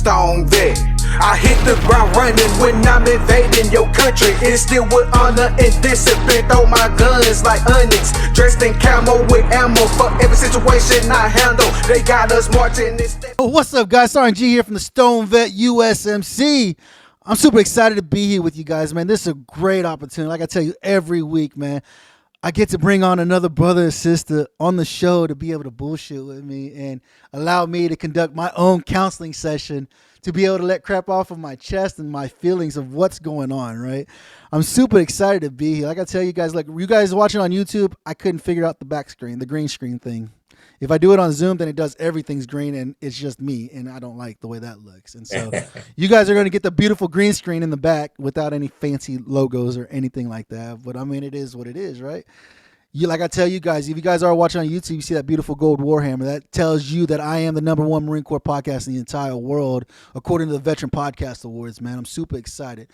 stone vet. I hit the ground running when I'm invading your country. And still with honor and discipline, throw my guns like onyx. Dressed in camo with ammo for every situation I handle. They got us marching and What's up, guys? Sergeant G here from the STONED VET USMC. I'm super excited to be here with you guys, man. This is a great opportunity. Like I tell you every week, man, I get to bring on another brother or sister on the show to be able to bullshit with me and allow me to conduct my own counseling session, to be able to let crap off of my chest and my feelings of what's going on, right? I'm super excited to be here. Like I tell you guys, like you guys watching on YouTube, I couldn't figure out the back screen, the green screen thing. If I do it on Zoom, then it does everything's green and it's just me, and I don't like the way that looks. And so you guys are going to get the beautiful green screen in the back without any fancy logos or anything like that. But I mean, it is what it is, right? Like I tell you guys, if you guys are watching on YouTube, you see that beautiful gold Warhammer. That tells you that I am the #1 Marine Corps podcast in the entire world, according to the Veteran Podcast Awards, man. I'm super excited.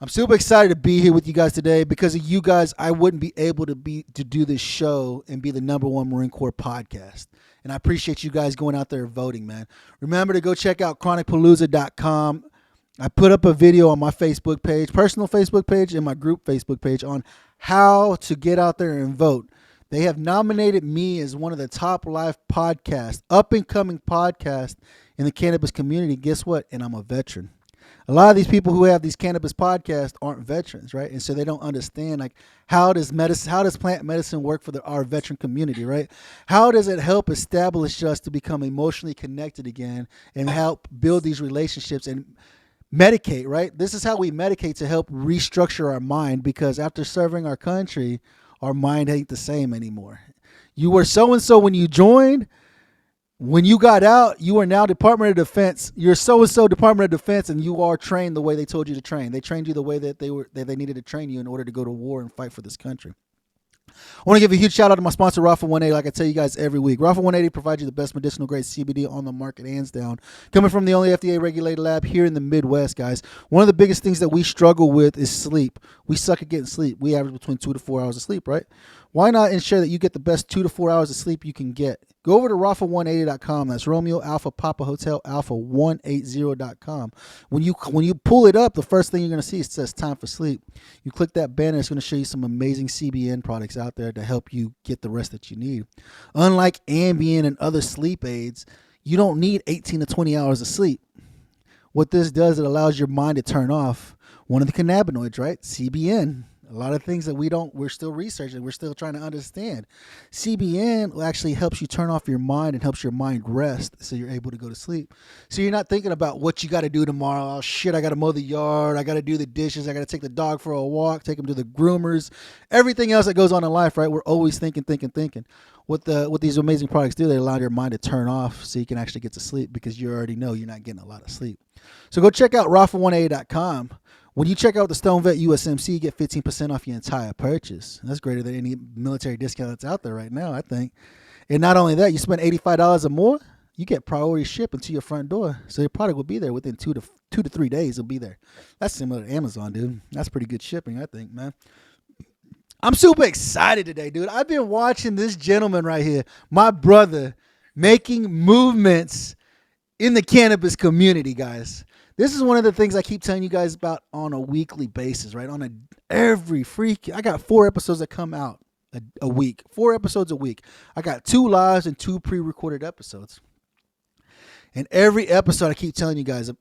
I'm super excited to be here with you guys today. Because of you guys, I wouldn't be able to do this show and be the #1 Marine Corps podcast. And I appreciate you guys going out there voting, man. Remember to go check out chronicpalooza.com. I put up a video on my Facebook page, personal Facebook page, and my group Facebook page on how to get out there and vote. They have nominated me as one of the top live podcasts, up-and-coming podcasts in the cannabis community. Guess what? And I'm a veteran. A lot of these people who have these cannabis podcasts aren't veterans, right? And so they don't understand, like, how does plant medicine work for our veteran community, right? How does it help establish us to become emotionally connected again and help build these relationships and medicate, right? This is how we medicate to help restructure our mind, because after serving our country, our mind ain't the same anymore. You were so-and-so when you joined. When you got out, you are now Department of Defense. You're so-and-so Department of Defense, and you are trained the way they told you to train. They trained you the way that they needed to train you in order to go to war and fight for this country. I want to give a huge shout out to my sponsor, Raffle 180. Like I tell you guys every week, Raffle 180 provides you the best medicinal grade CBD on the market, hands down. Coming from the only FDA regulated lab here in the Midwest, guys. One of the biggest things that we struggle with is sleep. We suck at getting sleep. We average between 2 to 4 hours of sleep, right? Why not ensure that you get the best 2 to 4 hours of sleep you can get? Go over to raffle180.com. That's Romeo Alpha Papa Hotel Alpha 180.com. When you pull it up, the first thing you're going to see, it says time for sleep. You click that banner, it's going to show you some amazing CBN products out there to help you get the rest that you need. Unlike Ambien and other sleep aids, you don't need 18 to 20 hours of sleep. What this does, it allows your mind to turn off one of the cannabinoids, right? CBN. A lot of things that we're still researching, we're still trying to understand. CBN actually helps you turn off your mind and helps your mind rest so you're able to go to sleep. So you're not thinking about what you got to do tomorrow. Oh, shit, I got to mow the yard. I got to do the dishes. I got to take the dog for a walk, take him to the groomers. Everything else that goes on in life, right? We're always thinking. What these amazing products do, they allow your mind to turn off so you can actually get to sleep, because you already know you're not getting a lot of sleep. So go check out raffle180.com. When you check out the STONED VET USMC, you get 15% off your entire purchase. That's greater than any military discount that's out there right now, I think. And not only that, you spend $85 or more, you get priority shipping to your front door. So your product will be there within 2 to 3 days. It'll be there. That's similar to Amazon, dude. That's pretty good shipping, I think, man. I'm super excited today, dude. I've been watching this gentleman right here, my brother, making movements in the cannabis community, guys. This is one of the things I keep telling you guys about on a weekly basis, right? I got 4 episodes that come out a week. 4 episodes a week. I got 2 lives and 2 pre-recorded episodes. And every episode I keep telling you guys,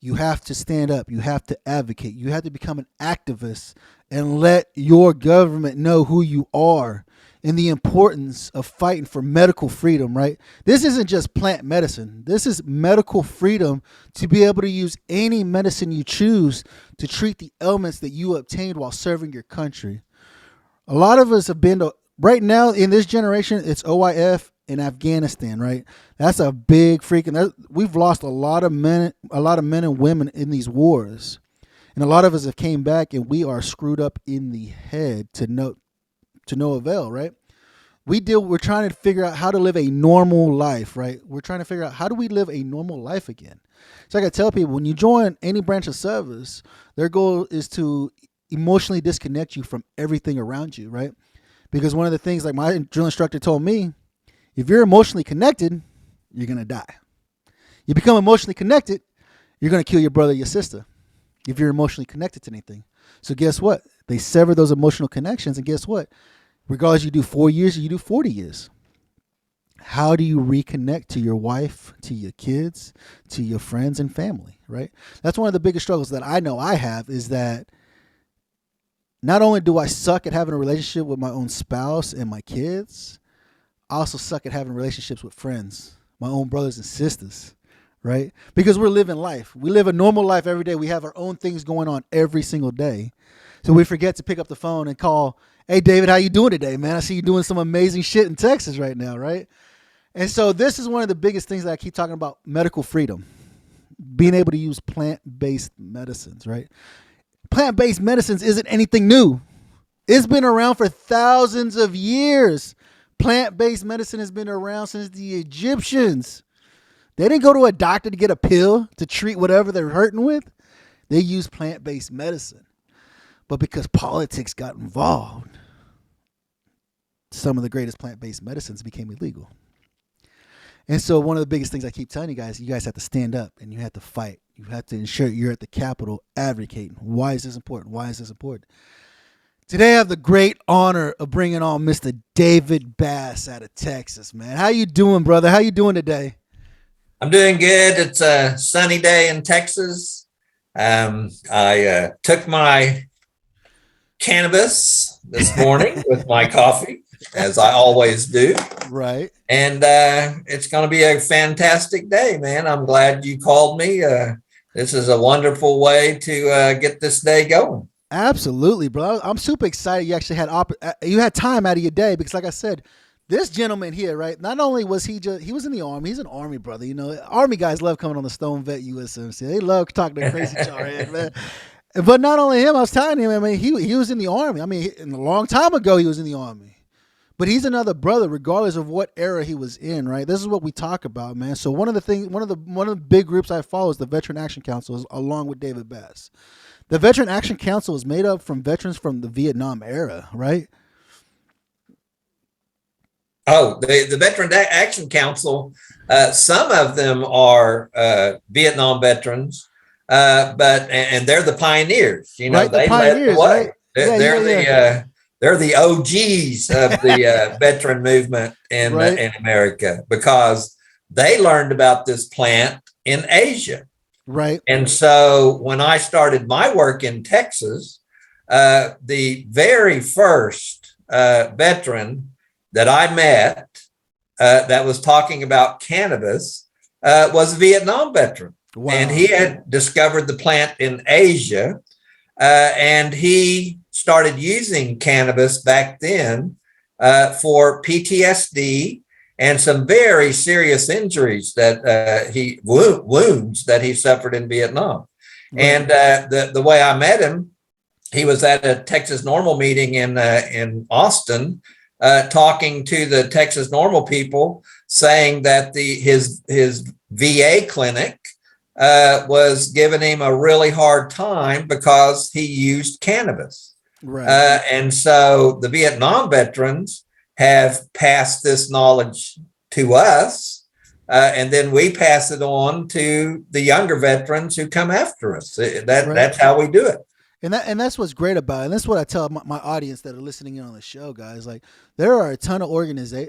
you have to stand up. You have to advocate. You have to become an activist and let your government know who you are and the importance of fighting for medical freedom, right? This isn't just plant medicine. This is medical freedom to be able to use any medicine you choose to treat the ailments that you obtained while serving your country. A lot of us have been to, right now in this generation, it's OIF in Afghanistan, right? That's a big freaking, we've lost a lot of men and women in these wars. And a lot of us have came back and we are screwed up in the head to no avail, right? We're trying to figure out how to live a normal life, right? We're trying to figure out how do we live a normal life again. So I got to tell people, when you join any branch of service, their goal is to emotionally disconnect you from everything around you, right? Because one of the things, like my drill instructor told me, if you're emotionally connected, you're going to die. You become emotionally connected, you're going to kill your brother or your sister if you're emotionally connected to anything. So guess what? They sever those emotional connections, and guess what? Regardless, you do 4 years or you do 40 years. How do you reconnect to your wife, to your kids, to your friends and family, right? That's one of the biggest struggles that I know I have, is that not only do I suck at having a relationship with my own spouse and my kids, I also suck at having relationships with friends, my own brothers and sisters, right? Because we're living life. We live a normal life every day. We have our own things going on every single day. So we forget to pick up the phone and call, hey, David, how you doing today, man? I see you doing some amazing shit in Texas right now, right? And so this is one of the biggest things that I keep talking about, medical freedom, being able to use plant-based medicines, right? Plant-based medicines isn't anything new. It's been around for thousands of years. Plant-based medicine has been around since the Egyptians. They didn't go to a doctor to get a pill to treat whatever they're hurting with. They used plant-based medicine. But because politics got involved, some of the greatest plant-based medicines became illegal. And so one of the biggest things I keep telling you guys have to stand up and you have to fight. You have to ensure you're at the Capitol advocating. Why is this important? Why is this important? Today I have the great honor of bringing on Mr. David Bass out of Texas, man. How you doing, brother? How you doing today? I'm doing good. It's a sunny day in Texas. I took my cannabis this morning with my coffee, as I always do. Right. And it's going to be a fantastic day, man. I'm glad you called me. This is a wonderful way to get this day going. Absolutely, bro. I'm super excited you actually had time out of your day, because like I said, this gentleman here, right? Not only was he was in the Army. He's an Army brother. You know, Army guys love coming on the STONED VET USMC. They love talking to crazy jarhead, man. But not only him, I was telling him, I mean, he was in the Army. I mean, a long time ago, he was in the Army. But he's another brother, regardless of what era he was in, right? This is what we talk about, man. So one of the big groups I follow is the Veteran Action Council, along with David Bass. The Veteran Action Council is made up from veterans from the Vietnam era, right? Oh, the Veteran Action Council, some of them are Vietnam veterans, but they're the pioneers. You know, right, they led the way. Right? They're the OGs of the veteran movement in America, because they learned about this plant in Asia. Right. And so when I started my work in Texas, the very first veteran that I met that was talking about cannabis was a Vietnam veteran. Wow. And he had discovered the plant in Asia, and he started using cannabis back then for PTSD and some very serious injuries that wounds that he suffered in Vietnam. Right. And the way I met him, he was at a Texas Normal meeting in Austin, talking to the Texas Normal people, saying that his VA clinic was giving him a really hard time because he used cannabis. Right. And so the Vietnam veterans have passed this knowledge to us, and then we pass it on to the younger veterans who come after us. That's how we do it. And that's what's great about it. And that's what I tell my audience that are listening in on the show, guys. Like, there are a ton of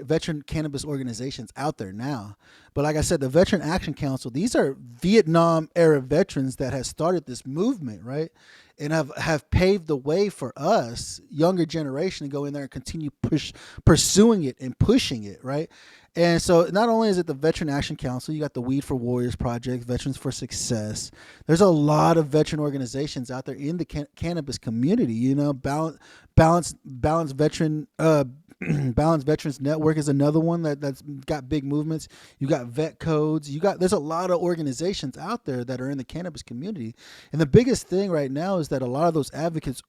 veteran cannabis organizations out there now. But like I said, the Veteran Action Council, these are Vietnam era veterans that have started this movement, right? And have paved the way for us, younger generation, to go in there and continue pursuing it and pushing it, right? And so not only is it the Veteran Action Council, you got the Weed for Warriors Project, Veterans for Success. There's a lot of veteran organizations out there in the cannabis community. You know, Balance Veteran Balance Veterans Network is another one that's got big movements. You got Vet Codes. There's a lot of organizations out there that are in the cannabis community. And the biggest thing right now is that a lot of those advocates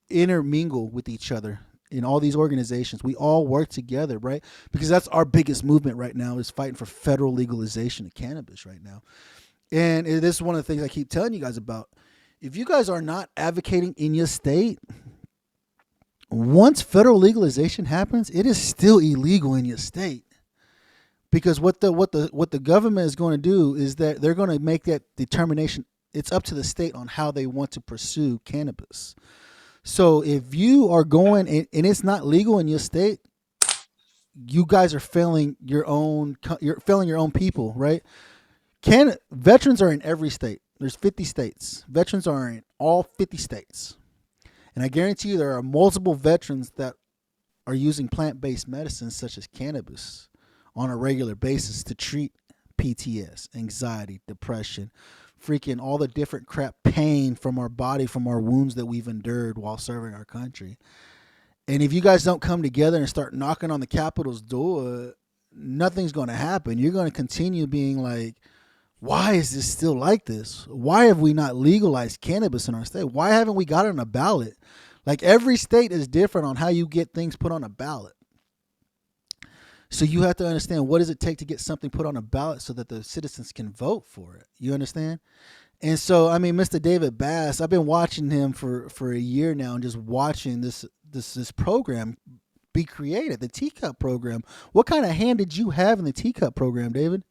intermingle with each other. In all these organizations, we all work together, right? Because that's our biggest movement right now, is fighting for federal legalization of cannabis right now. And this is one of the things I keep telling you guys about. If you guys are not advocating in your state, once federal legalization happens, it is still illegal in your state. Because what the government is going to do is that they're going to make that determination. It's up to the state on how they want to pursue cannabis. So if you are going and it's not legal in your state, you guys are failing your own. You're failing your own people, right? Veterans are in every state. There's 50 states. Veterans are in all 50 states, and I guarantee you there are multiple veterans that are using plant-based medicines such as cannabis on a regular basis to treat PTS, anxiety, depression, freaking all the different crap, pain from our body, from our wounds that we've endured while serving our country. And if you guys don't come together and start knocking on the Capitol's door, nothing's going to happen. You're going to continue being like, why is this still like this? Why have we not legalized cannabis in our state? Why haven't we got it on a ballot? Like, every state is different on how you get things put on a ballot. So you have to understand, what does it take to get something put on a ballot so that the citizens can vote for it? You understand? And so, I mean, Mr. David Bass, I've been watching him for a year now, and just watching this program be created, the Teacup Program. What kind of hand did you have in the Teacup Program, David?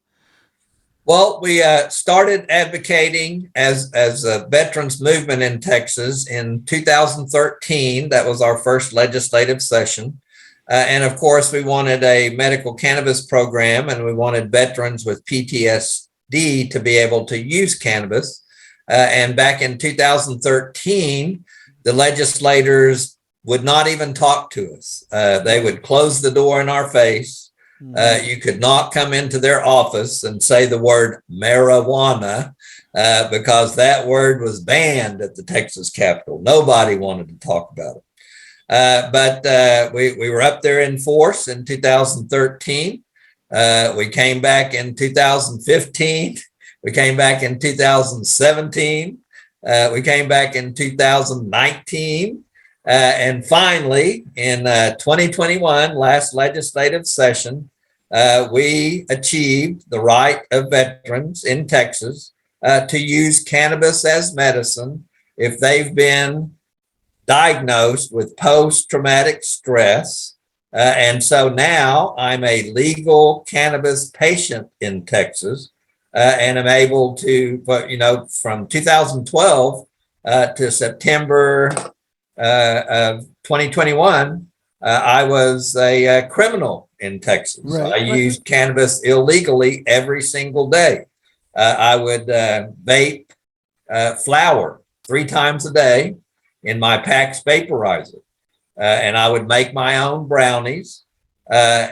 Well, we started advocating as a veterans movement in Texas in 2013. That was our first legislative session. And of course, we wanted a medical cannabis program, and we wanted veterans with PTSD to be able to use cannabis. And back in 2013, the legislators would not even talk to us. They would close the door in our face. You could not come into their office and say the word marijuana, because that word was banned at the Texas Capitol. Nobody wanted to talk about it. But we were up there in force in 2013. We came back in 2015. We came back in 2017. We came back in 2019. And finally, in 2021, last legislative session, we achieved the right of veterans in Texas to use cannabis as medicine if they've been diagnosed with post-traumatic stress. And so now I'm a legal cannabis patient in Texas, and I'm able to, from 2012 to September of 2021, I was a criminal in Texas. Right. I used cannabis illegally every single day. I would vape flower 3 times a day in my PAX vaporizer. And I would make my own brownies. I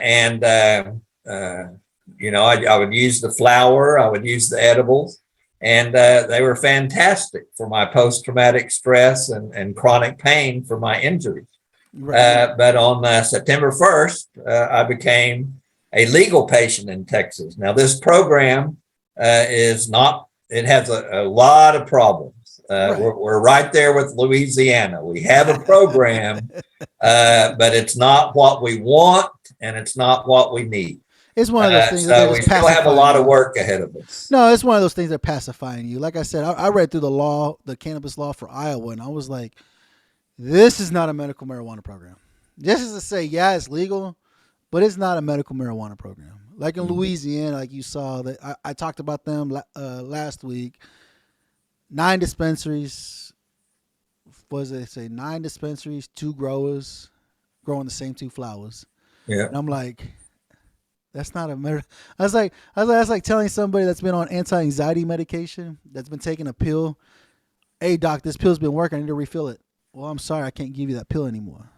would use the flour, I would use the edibles, and they were fantastic for my post-traumatic stress and chronic pain for my injuries. Right. But on September 1st, I became a legal patient in Texas. Now, this program has a lot of problems. Right. We're right there with Louisiana. We have a program, but it's not what we want, and it's not what we need. It's one of those things. So we still have a lot of work ahead of us. No, it's one of those things that are pacifying you. Like I said, I read through the cannabis law for Iowa, and I was like, this is not a medical marijuana program. This is to say, yeah, it's legal, but it's not a medical marijuana program. Like in Louisiana, like you saw, that I talked about them last week. 9 dispensaries. What does it say? 9 dispensaries, 2 growers growing the same 2 flowers. Yeah. And I'm like, that's not a I was like, that's like telling somebody that's been on anti-anxiety medication, that's been taking a pill, hey doc, this pill's been working, I need to refill it. Well, I'm sorry, I can't give you that pill anymore.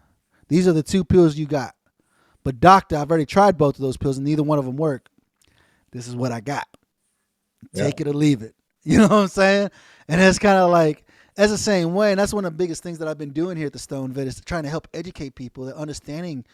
These are the 2 pills you got. But doctor, I've already tried both of those pills and neither one of them work. This is what I got. Take it or leave it. You know what I'm saying? And it's kind of like, that's the same way. And that's one of the biggest things that I've been doing here at the Stone Vet, is trying to help educate people that understanding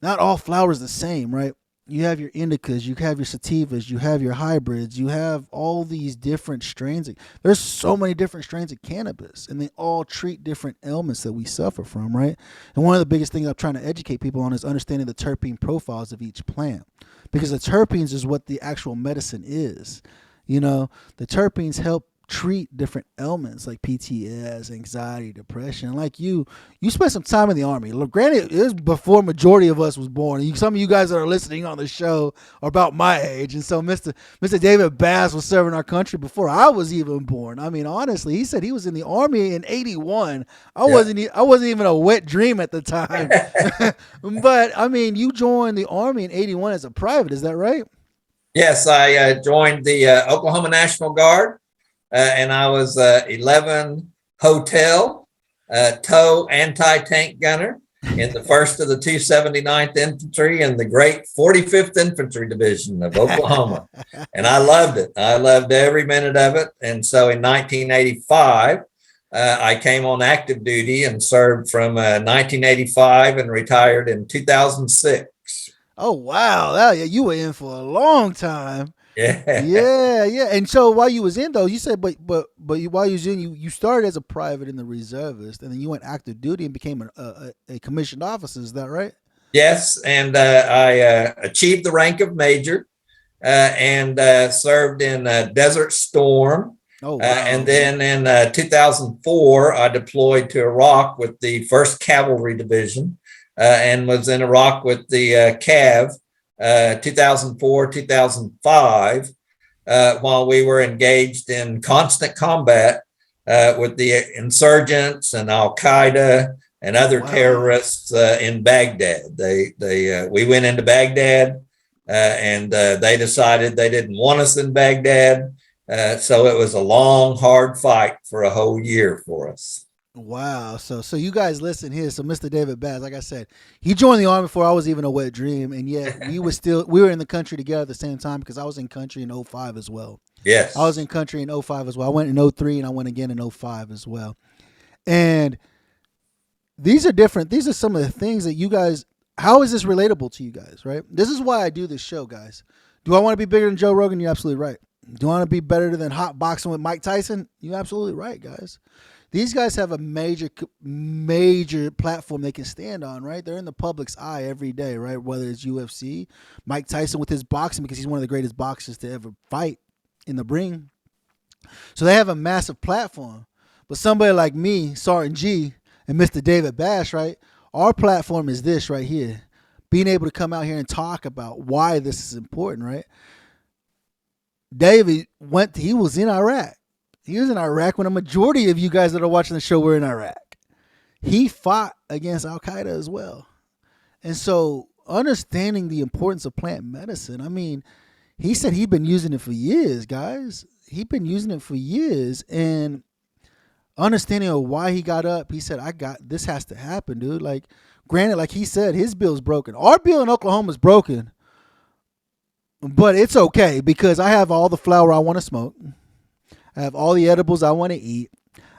not all flowers the same, right? You have your indicas, you have your sativas, you have your hybrids, you have all these different strains. There's so many different strains of cannabis, and they all treat different ailments that we suffer from, right? And one of the biggest things I'm trying to educate people on is understanding the terpene profiles of each plant, because the terpenes is what the actual medicine is. You know, the terpenes help treat different ailments like PTS, anxiety, depression. Like you spent some time in the Army. Look, granted, it was before majority of us was born. And some of you guys that are listening on the show are about my age, and so Mr. David Bass was serving our country before I was even born. I mean, honestly, he said he was in the Army in '81. I wasn't even a wet dream at the time. But I mean, you joined the Army in '81 as a private. Is that right? Yes, I joined the Oklahoma National Guard. And I was 11 hotel tow anti-tank gunner in the 1st of the 279th Infantry and the great 45th Infantry Division of Oklahoma. And I loved it. I loved every minute of it. And so in 1985, I came on active duty and served from 1985 and retired in 2006. Oh, wow. You were in for a long time. Yeah. And so while you was in though, you said, but while you was in, you started as a private in the reservist, and then you went active duty and became a commissioned officer. Is that right? Yes, and I achieved the rank of major and served in Desert Storm. Oh, wow. And then in 2004, I deployed to Iraq with the 1st Cavalry Division and was in Iraq with the CAV. 2004, 2005, while we were engaged in constant combat with the insurgents and Al Qaeda and other terrorists in Baghdad. We went into Baghdad and they decided they didn't want us in Baghdad. So it was a long, hard fight for a whole year for us. Wow. So you guys listen here. So Mr. David Bass, like I said, he joined the Army before I was even a wet dream. And yet we were in the country together at the same time, because I was in country in 05 as well. Yes. I was in country in 05 as well. I went in 03 and I went again in 05 as well. And these are different. These are some of the things that you guys, how is this relatable to you guys, right? This is why I do this show, guys. Do I want to be bigger than Joe Rogan? You're absolutely right. Do I want to be better than hot boxing with Mike Tyson? You're absolutely right, guys. These guys have a major platform they can stand on, right? They're in the public's eye every day, right? Whether it's UFC, Mike Tyson with his boxing, because he's one of the greatest boxers to ever fight in the ring. So they have a massive platform. But somebody like me, Sergeant G, and Mr. David Bash, right? Our platform is this right here. Being able to come out here and talk about why this is important, right? David he was in Iraq. He was in Iraq when a majority of you guys that are watching the show were in Iraq. He fought against Al Qaeda as well. And so understanding the importance of plant medicine, I mean, he said he'd been using it for years, guys. He'd been using it for years. And understanding of why he got up, he said, this has to happen, dude. Like, granted, like he said, his bill's broken. Our bill in Oklahoma is broken. But it's okay, because I have all the flower I want to smoke. I have all the edibles I want to eat.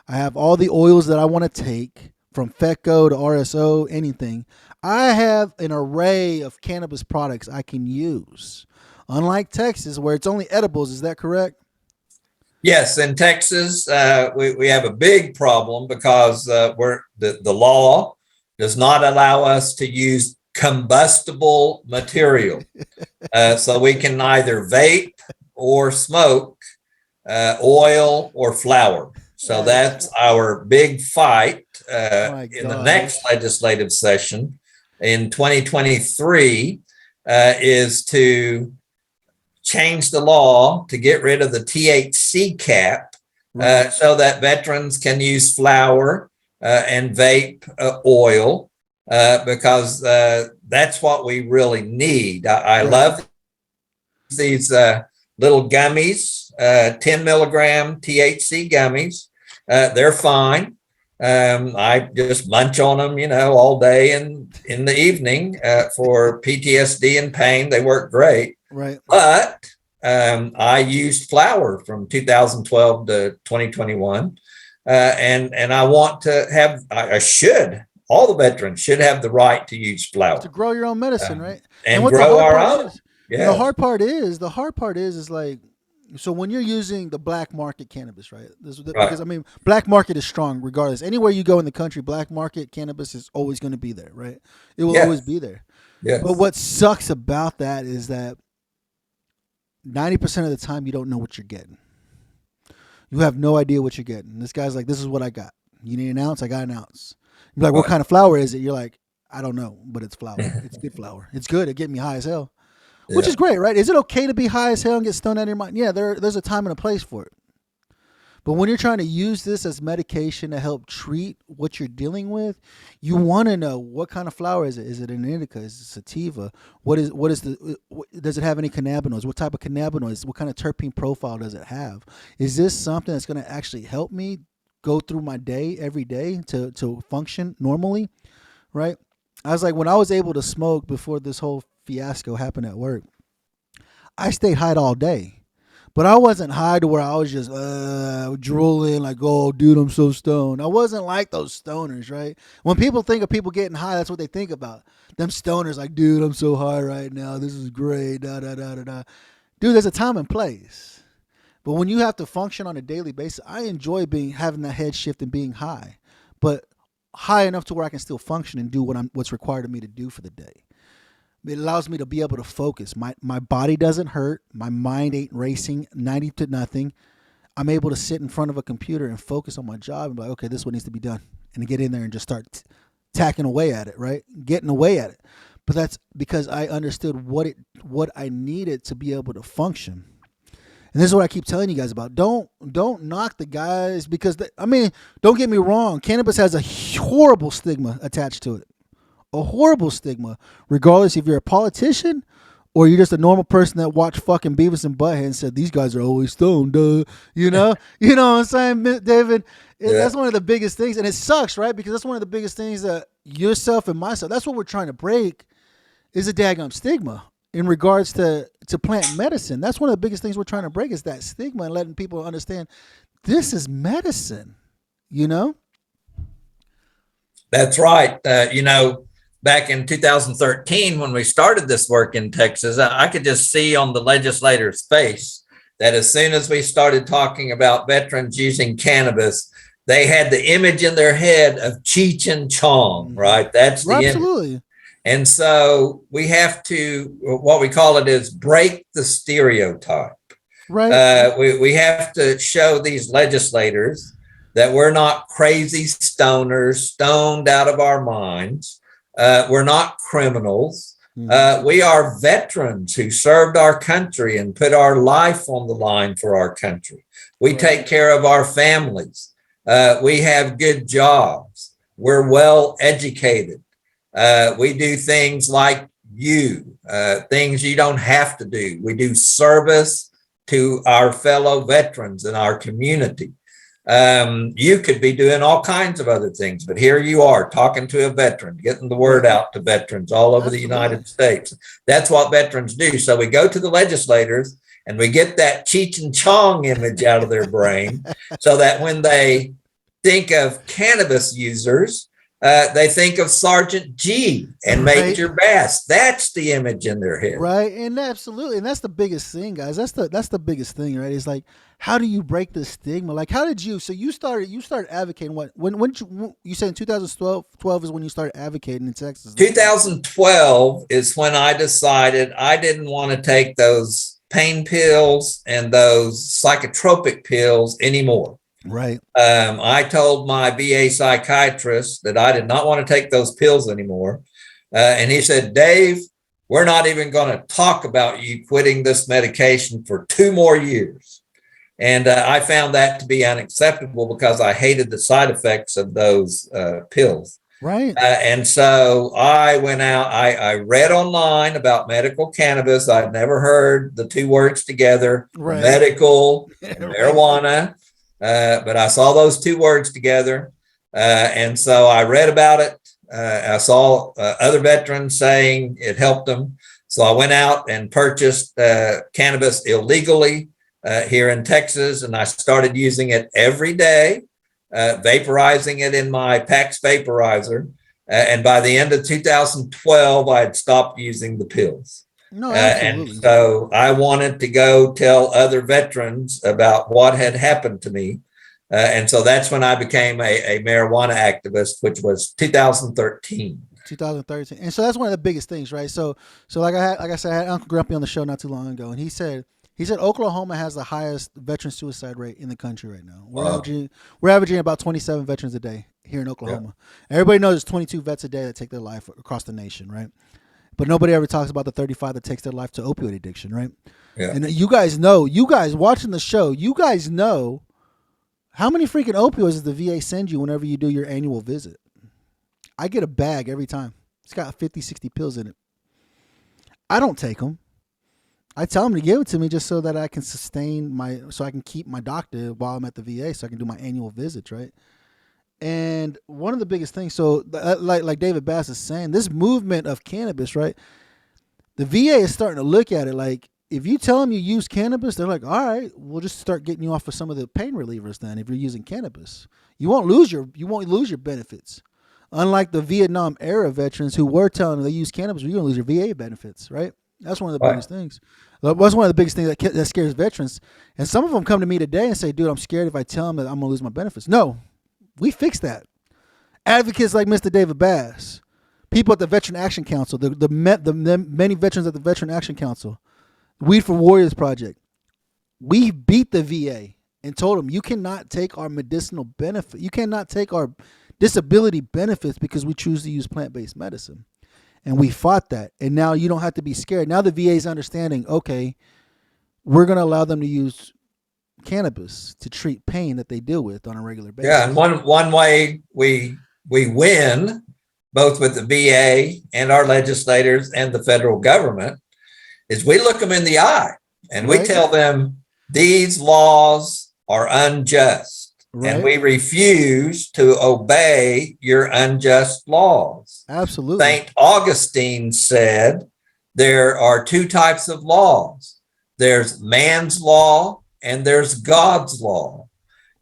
I have all the oils that I want to take, from FECO to RSO, anything. I have an array of cannabis products I can use. Unlike Texas, where it's only edibles, is that correct? Yes, in Texas, we have a big problem because the law does not allow us to use combustible material. So we can neither vape or smoke oil or flour. So that's our big fight in the next legislative session in 2023 is to change the law to get rid of the THC cap so that veterans can use flour and vape oil because that's what we really need. I love these little gummies. 10 milligram THC gummies. They're fine. I just munch on them, all day and in the evening for PTSD and pain. They work great. Right. But I used flour from 2012 to 2021. And I want to have, all the veterans should have the right to use flour. To grow your own medicine, right? And grow our own. Yeah. The hard part is like, so when you're using the black market cannabis, right? Because I mean, black market is strong regardless. Anywhere you go in the country, black market cannabis is always going to be there, right? It will always be there. Yes. But what sucks about that is that 90% of the time you don't know what you're getting. You have no idea what you're getting. This guy's like, this is what I got. You need an ounce? I got an ounce. You're like, what kind of flower is it? You're like, I don't know, but it's flower. It's good flower. It's good. It get me high as hell, which is great, right? Is it okay to be high as hell and get stoned out of your mind? Yeah, there's a time and a place for it. But when you're trying to use this as medication to help treat what you're dealing with, you want to know what kind of flower is it? Is it an indica? Is it sativa? Does it have any cannabinoids? What type of cannabinoids? What kind of terpene profile does it have? Is this something that's going to actually help me go through my day every day to function normally, right? I was like, when I was able to smoke before this whole fiasco happened at work, I stayed high all day. But I wasn't high to where I was just drooling like, oh, dude, I'm so stoned. I wasn't like those stoners, right? When people think of people getting high, that's what they think about. Them stoners like, dude, I'm so high right now. This is great. Da, da, da, da, da. Dude, there's a time and place. But when you have to function on a daily basis, I enjoy having that head shift and being high. But high enough to where I can still function and do what's required of me to do for the day. It allows me to be able to focus. My body doesn't hurt. My mind ain't racing 90 to nothing. I'm able to sit in front of a computer and focus on my job and be like, okay, this is what needs to be done. And to get in there and just start tacking away at it, right? Getting away at it. But that's because I understood what I needed to be able to function. And this is what I keep telling you guys about. Don't knock the guys because, don't get me wrong. Cannabis has a horrible stigma attached to it. A horrible stigma, regardless if you're a politician or you're just a normal person that watched fucking Beavis and Butthead and said, these guys are always stoned, you know? You know what I'm saying, David? That's one of the biggest things. And it sucks, right? Because that's one of the biggest things that yourself and myself, that's what we're trying to break, is a daggum stigma in regards to plant medicine. That's one of the biggest things we're trying to break is that stigma and letting people understand this is medicine, you know? That's right. Back in 2013, when we started this work in Texas, I could just see on the legislators' face that as soon as we started talking about veterans using cannabis, they had the image in their head of Cheech and Chong, right? That's the absolutely. Image. And so we have to, what we call it is break the stereotype. Right. We have to show these legislators that we're not crazy stoners, stoned out of our minds. We're not criminals. We are veterans who served our country and put our life on the line for our country. We take care of our families. We have good jobs. We're well educated. We do things like things you don't have to do. We do service to our fellow veterans in our community. You could be doing all kinds of other things, but here you are talking to a veteran, getting the word out to veterans all over the United States. That's what veterans do. So we go to the legislators and we get that Cheech and Chong image out of their brain so that when they think of cannabis users, they think of Sergeant G and Major Bass. That's the image in their head. Right. And absolutely. And that's the biggest thing, guys. That's the biggest thing, right? It's like, how do you break the stigma? Like, how did you, so you started advocating when you said in 2012 is when you started advocating in Texas. 2012 is when I decided I didn't want to take those pain pills and those psychotropic pills anymore. Right. I told my VA psychiatrist that I did not want to take those pills anymore. And he said, Dave, we're not even going to talk about you quitting this medication for 2 more years. And I found that to be unacceptable because I hated the side effects of those pills. Right. And so I went out, I read online about medical cannabis. I'd never heard the 2 words together, medical and marijuana. But I saw those 2 words together. And so I read about it. I saw other veterans saying it helped them. So I went out and purchased cannabis illegally here in Texas. And I started using it every day, vaporizing it in my PAX vaporizer. And by the end of 2012, I had stopped using the pills. No, absolutely. And so I wanted to go tell other veterans about what had happened to me. And so that's when I became a marijuana activist, which was 2013. 2013. And so that's one of the biggest things, right? So like I said, I had Uncle Grumpy on the show not too long ago, and he said He said Oklahoma has the highest veteran suicide rate in the country right now. Wow. We're averaging about 27 veterans a day here in Oklahoma. Yeah. Everybody knows there's 22 vets a day that take their life across the nation, right? But nobody ever talks about the 35 that takes their life to opioid addiction, right? Yeah. And you guys watching the show, you guys know how many freaking opioids does the VA send you whenever you do your annual visit? I get a bag every time. It's got 50, 60 pills in it. I don't take them. I tell them to give it to me just so that I can so I can keep my doctor while I'm at the VA, so I can do my annual visits, right? And one of the biggest things, so like David Bass is saying, this movement of cannabis, right? The VA is starting to look at it like, if you tell them you use cannabis, they're like, all right, we'll just start getting you off of some of the pain relievers then. If you're using cannabis, you won't lose your benefits. Unlike the Vietnam era veterans who were telling them they use cannabis, you're going to lose your VA benefits, right? That's one of the biggest things. That's one of the biggest things that scares veterans. And some of them come to me today and say, dude, I'm scared if I tell them that I'm going to lose my benefits. No, we fixed that. Advocates like Mr. David Bass, people at the Veteran Action Council, the many veterans at the Veteran Action Council, Weed for Warriors Project, we beat the VA and told them, you cannot take our medicinal benefit. You cannot take our disability benefits because we choose to use plant-based medicine. And we fought that. And now you don't have to be scared. Now the VA is understanding, okay, we're going to allow them to use cannabis to treat pain that they deal with on a regular basis. Yeah, and one way we win, both with the VA and our legislators and the federal government, is we look them in the eye and we tell them these laws are unjust. Right. And we refuse to obey your unjust laws. Absolutely. St. Augustine said there are two types of laws. There's man's law and there's God's law.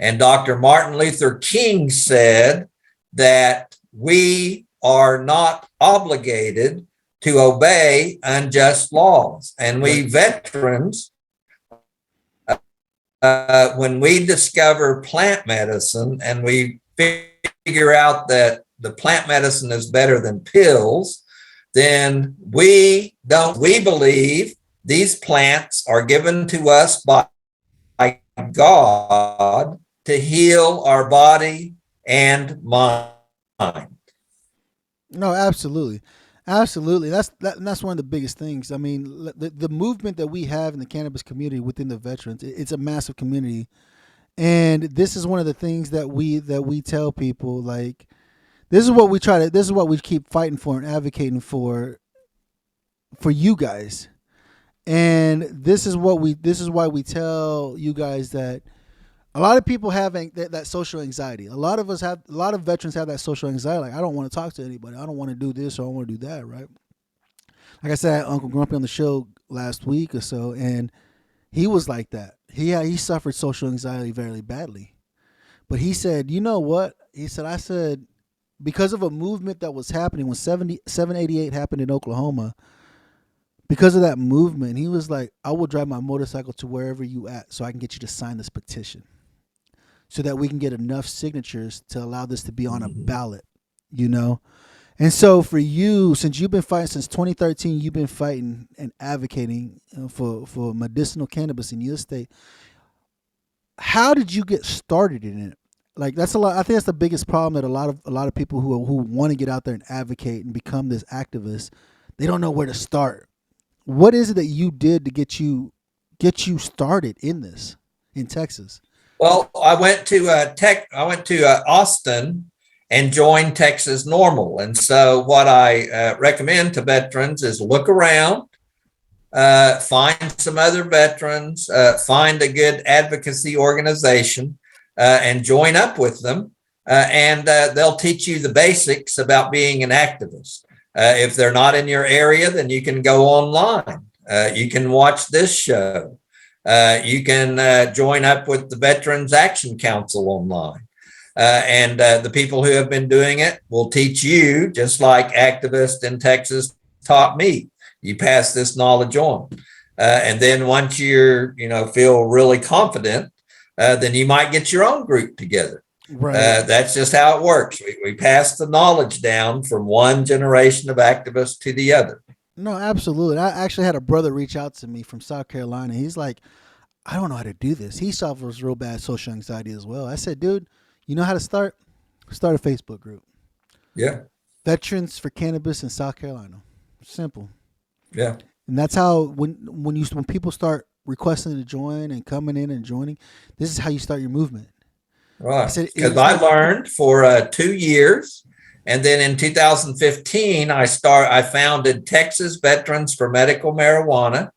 And Dr. Martin Luther King said that we are not obligated to obey unjust laws. And we veterans, when we discover plant medicine and we figure out that the plant medicine is better than pills, then we believe these plants are given to us by God to heal our body and mind. No, absolutely. Absolutely. That's one of the biggest things. I mean, the movement that we have in the cannabis community within the veterans, it's a massive community. And this is one of the things that we tell people, like, this is what we keep fighting for and advocating for you guys. And this is why we tell you guys that a lot of people have that social anxiety. A lot of veterans have that social anxiety. Like, I don't want to talk to anybody. I don't want to do this or I don't want to do that, right? Like I said, I had Uncle Grumpy on the show last week or so, and he was like that. He suffered social anxiety very badly. But he said, you know what? He said, I said, because of a movement that was happening when 788 happened in Oklahoma, because of that movement, he was like, I will drive my motorcycle to wherever you at so I can get you to sign this petition, so that we can get enough signatures to allow this to be on a ballot, you know? And so for you, since you've been fighting since 2013, you've been fighting and advocating for medicinal cannabis in your state. How did you get started in it? Like, that's a lot. I think that's the biggest problem that a lot of people who want to get out there and advocate and become this activist, they don't know where to start. What is it that you did to get you started in this in Texas? Well, I went to Austin and joined Texas Normal. And so what I recommend to veterans is look around, find some other veterans, find a good advocacy organization, and join up with them. And they'll teach you the basics about being an activist. If they're not in your area, then you can go online. You can watch this show. You can join up with the Veterans Action Council online. And the people who have been doing it will teach you, just like activists in Texas taught me. You pass this knowledge on. And then once you're, feel really confident, then you might get your own group together. Right. That's just how it works. We pass the knowledge down from one generation of activists to the other. No, absolutely. I actually had a brother reach out to me from South Carolina. He's like, I don't know how to do this. He suffers real bad social anxiety as well. I said, dude, you know how to start? Start a Facebook group. Yeah. Veterans for Cannabis in South Carolina. Simple. Yeah. And that's how when people start requesting to join and coming in and joining, this is how you start your movement. Right. Because I learned for 2 years. And then in 2015, I founded Texas Veterans for Medical Marijuana.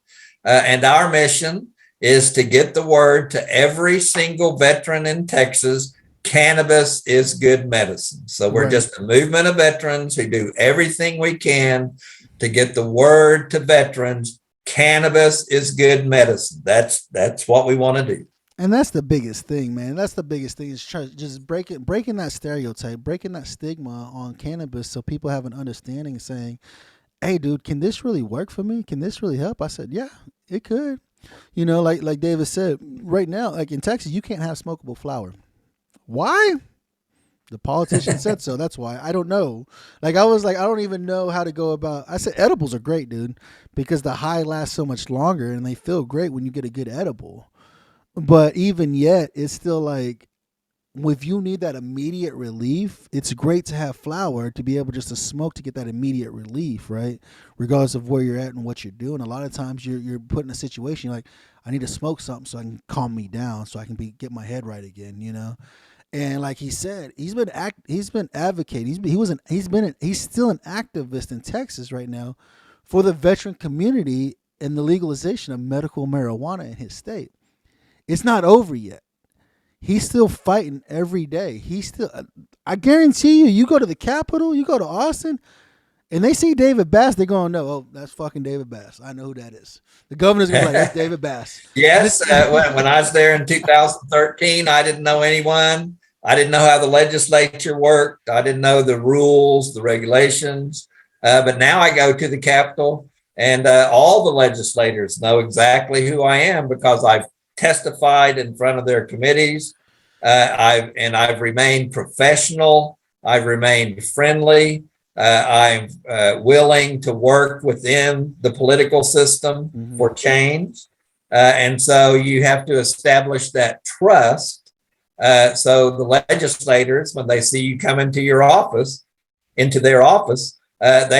And our mission is to get the word to every single veteran in Texas. Cannabis is good medicine. So we're just a movement of veterans who do everything we can to get the word to veterans. Cannabis is good medicine. That's what we want to do. And that's the biggest thing, man. That's the biggest thing is just breaking that stereotype, breaking that stigma on cannabis so people have an understanding saying, hey, dude, can this really work for me? Can this really help? I said, yeah, it could. You know, like David said, right now, like in Texas, you can't have smokable flower. Why? The politician said so. That's why. I don't know. Like I was like, I don't even know how to go about. I said edibles are great, dude, because the high lasts so much longer and they feel great when you get a good edible. But even yet, it's still like, if you need that immediate relief, it's great to have flower to be able just to smoke to get that immediate relief, right? Regardless of where you're at and what you're doing. A lot of times you're put in a situation you're like, I need to smoke something so I can calm me down, so I can get my head right again, you know. And like he said, he's been advocating. He's still an activist in Texas right now for the veteran community and the legalization of medical marijuana in his state. It's not over yet. He's still fighting every day. I guarantee you go to the Capitol, you go to Austin, and they see David Bass, they're going, no, oh, that's fucking David Bass. I know who that is. The governor's going to be like, that's David Bass. Yes. When I was there in 2013, I didn't know anyone. I didn't know how the legislature worked. I didn't know the rules, the regulations. But now I go to the Capitol, and all the legislators know exactly who I am because I've testified in front of their committees. I've remained professional. I've remained friendly. I'm willing to work within the political system for change. And so you have to establish that trust. So the legislators, when they see you come into their office, they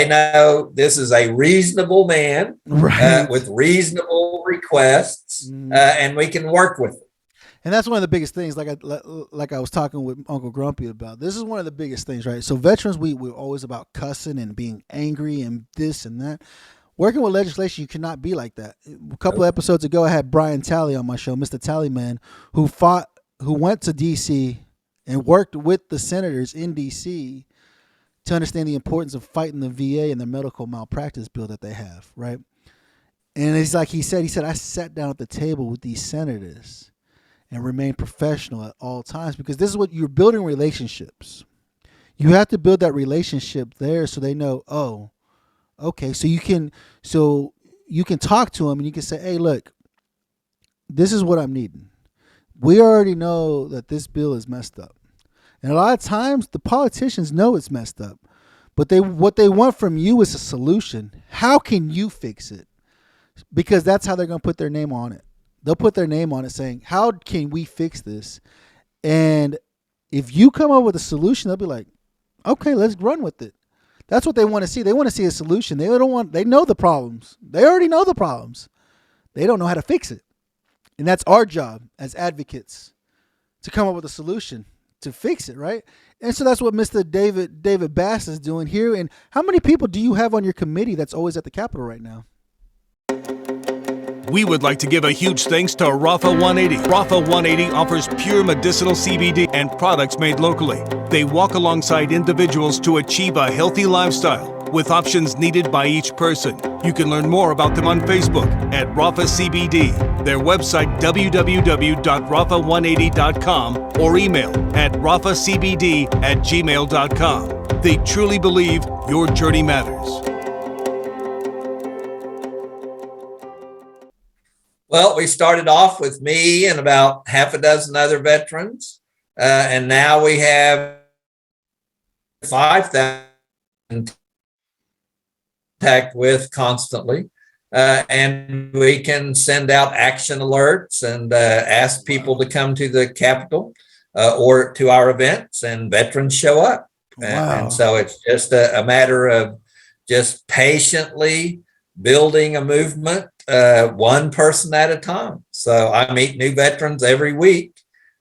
know this is a reasonable man with reasonable requests, and we can work with it. And that's one of the biggest things, like I was talking with Uncle Grumpy about. This is one of the biggest things, right? So veterans, we're always about cussing and being angry and this and that. Working with legislation, you cannot be like that. A couple of episodes ago, I had Brian Talley on my show, Mr. Tallyman, who went to D.C. and worked with the senators in D.C. to understand the importance of fighting the VA and the medical malpractice bill that they have, right? And it's like he said, I sat down at the table with these senators and remained professional at all times, because this is what you're building relationships. You have to build that relationship there so they know, oh, okay, so you can talk to them and you can say, hey, look, this is what I'm needing. We already know that this bill is messed up. And a lot of times the politicians know it's messed up, but what they want from you is a solution. How can you fix it? Because that's how they're going to put their name on it. They'll put their name on it saying, how can we fix this? And if you come up with a solution, they'll be like, okay, let's run with it. That's what they want to see. They want to see a solution. They know the problems. They already know the problems. They don't know how to fix it. And that's our job as advocates, to come up with a solution to fix it, right? And so that's what Mr. David Bass is doing here. And how many people do you have on your committee that's always at the Capitol right now? We would like to give a huge thanks to Rafa 180. Rafa 180 offers pure medicinal CBD and products made locally. They walk alongside individuals to achieve a healthy lifestyle with options needed by each person. You can learn more about them on Facebook at Rafa CBD, their website www.rafa180.com, or email at rafacbd@gmail.com. They truly believe your journey matters. Well, we started off with me and about half a dozen other veterans, and now we have 5,000 contact with constantly. And we can send out action alerts and ask people to come to the Capitol or to our events, and veterans show up. Wow. And so it's just a matter of just patiently building a movement, one person at a time. So I meet new veterans every week.